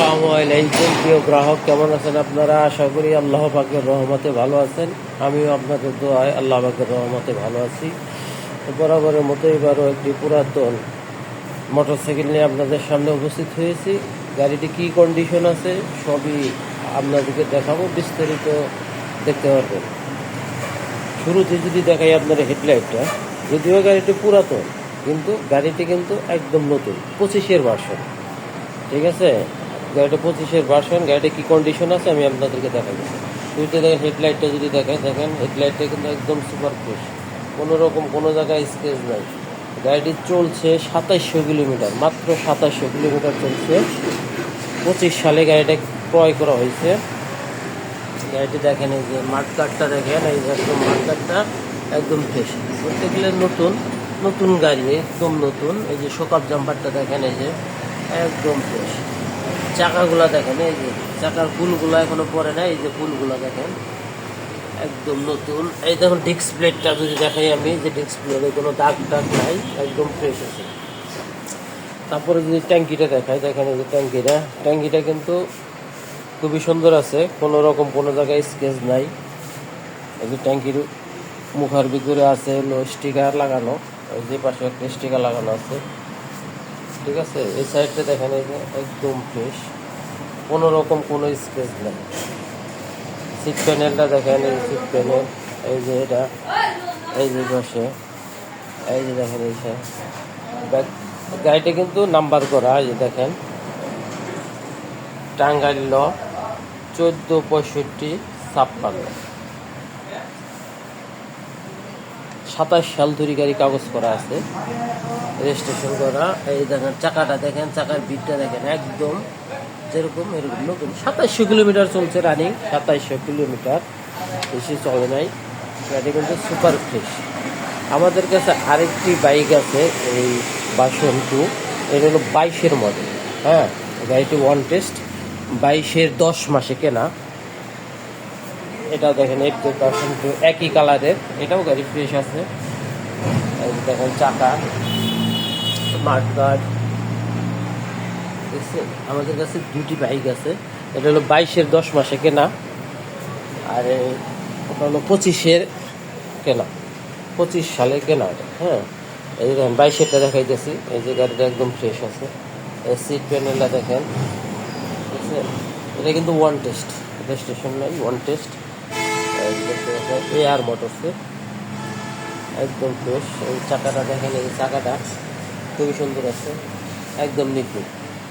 আসসালামু আলাইকুম প্রিয় গ্রাহক, কেমন আছেন আপনারা? আশা করি আল্লাহ পাকের রহমতে ভালো আছেন। আমিও আপনাদের দোয়ায় আল্লাহ পাকের রহমতে ভালো আছি। বরাবরের মতো এবারও একটি পুরাতন মোটরসাইকেল নিয়ে আপনাদের সামনে উপস্থিত হয়েছি। গাড়িটি কী কন্ডিশন আছে সবই আপনাদেরকে দেখাবো, বিস্তারিত দেখতে পারবেন। শুরুতে যদি দেখাই আপনার হেডলাইটটা, যদিও গাড়িটি পুরাতন কিন্তু গাড়িটি কিন্তু একদম নতুন, 25-এর ভার্সন। ঠিক আছে, গাড়িটা 25-এর ভার্সন। গাড়িটা কী কন্ডিশন আছে আমি আপনাদেরকে দেখাবো। শুরুতে দেখেন হেডলাইটটা যদি দেখেন হেডলাইটটা কিন্তু একদম সুপার ফ্রেশ, কোনো রকম কোনো জায়গায় স্কেচ নাই। গাড়িটি চলছে 2700 কিলোমিটার, মাত্র 2700 কিলোমিটার চলছে। 25 সালে গাড়িটা ক্রয় করা হয়েছে। গাড়িটি দেখেন, এই যে মাঠ কার্ডটা দেখেন, এই যে একদম মাঠ কার্ডটা একদম ফ্রেশ, বলতে গেলে নতুন নতুন গাড়ি, একদম নতুন। এই যে শোকআপ জাম্পারটা দেখেন, এই যে একদম ফ্রেশ। চাকাগুলা দেখেন, এই যে চাকার পুলগুলো এখনো পরে না, এই যে পুলগুলো দেখেন একদম নতুন। এই দেখুন ডিস্ক প্লেটটা যদি দেখাই আমি, যে ডিস্ক প্লেটে কোনো দাগ টাগ নাই, একদম ফ্রেশ আছে। তারপরে যদি ট্যাঙ্কিটা দেখাই, দেখেন এই যে ট্যাঙ্কিটা কিন্তু খুবই সুন্দর আছে, কোনো রকম কোনো জায়গায় স্কেচ নাই। এই যে ট্যাঙ্কির মুখার ভিতরে আছে হলো স্টিকার লাগানো, ওই যে পাশে একটা স্টিকার লাগানো আছে। ঠিক আছে, এই সাইডটা দেখেন, এই যে একদম ফ্রেশ, কোনো রকম কোনো স্কেচ নেই। সিট প্যানেলটা দেখেন, এই সিট প্যানেল, এই যে এটা, এই যে বসে, এই যে দেখেন এই গাড়িটা কিন্তু নাম্বার করা। এই যে দেখেন টাঙ্গাইল 146556, 27 সাল ধরে গাড়ি কাগজ করা আছে, রেজিস্ট্রেশন করা। এই দেখেন চাকাটা দেখেন, চাকার বিটটা দেখেন একদম যেরকম এরকম নতুন। 2700 কিলোমিটার চলছে রানিং, 2700 কিলোমিটার, বেশি চলে নাই। গাড়ি কিন্তু সুপার ফ্রেশ। আমাদের কাছে আরেকটি বাইক আছে, এই ভার্সন 2, এটা হলো 22-এর মডেল। হ্যাঁ, গাড়িটি ওয়ান টেস্ট, 22-এর 10 মাসে কেনা। এটাও দেখেন ভার্সন 2, একই কালারের, এটাও গাড়ি ফ্রেশ আছে। দেখেন চাকা, স্মার্ট কার্ড। দেখছেন, আমাদের কাছে দুটি বাইক আছে। এটা হলো 22-এর 10 মাসে কেনা, আর ওটা হলো 25-এর কেনা, 25 সালে কেনা এটা। হ্যাঁ, এই দেখেন 22-এরটা দেখাইতেছি, এই যে গাড়িটা একদম ফ্রেশ আছে। সিট প্যানেলটা দেখেন, বুঝছেন, এটা কিন্তু ওয়ান টেস্ট, রেজিস্ট্রেশন নাই, ওয়ান টেস্ট। এআর মোটরসের একদম ফ্রেশ। এই চাকাটা দেখেন, এই চাকাটা খুবই সুন্দর আছে, একদম নিখুঁত।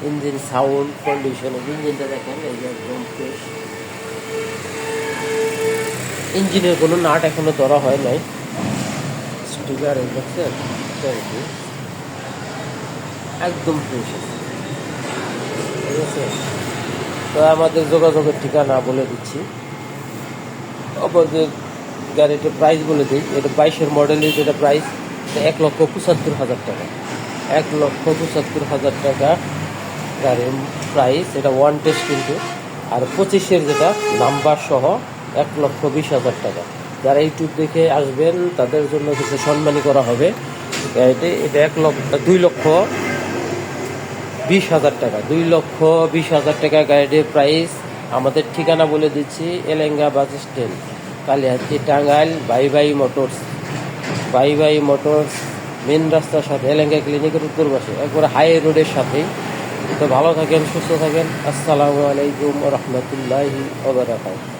ইঞ্জিন সাউন্ড কন্ডিশন, ইঞ্জিনটা দেখেন, এই যে একদম ফ্রেশ। ইঞ্জিনের কোনো নাট এখনো ধরা হয় নাই। স্টিকার এই দেখছেন, একদম ফ্রেশ আছে। ঠিক আছে, তো আমাদের যোগাযোগের ঠিকানা বলে দিচ্ছি। আমাদের গাড়িটার প্রাইস বলে দিই, এটা 22-এর মডেলের যেটা প্রাইস, 1,75,000 টাকা, 1,75,000 টাকা গাড়ির প্রাইস। এটা ওয়ান টেস্ট কিন্তু। আর 25-এর যেটা নাম্বার সহ 1,20,000 টাকা। যারা ইউটিউব দেখে আসবেন তাদের জন্য কিছু সম্মানী করা হবে। গাড়িটি এটা 2,20,000 টাকা, 2,20,000 টাকা গাড়িটির প্রাইস। আমাদের ঠিকানা বলে দিচ্ছি, এলেঙ্গা বাস স্ট্যান্ড, কালিহাতি, টাঙ্গাইল, বাই মোটরস মেন রাস্তার সাথে, এলেঙ্গা ক্লিনিকের উত্তর পাশে, একবারে হাই রোডের সাথেই। তো ভালো থাকেন, সুস্থ থাকেন। আসসালামু আলাইকুম ওয়া রাহমাতুল্লাহি ওয়া বারাকাতুহু।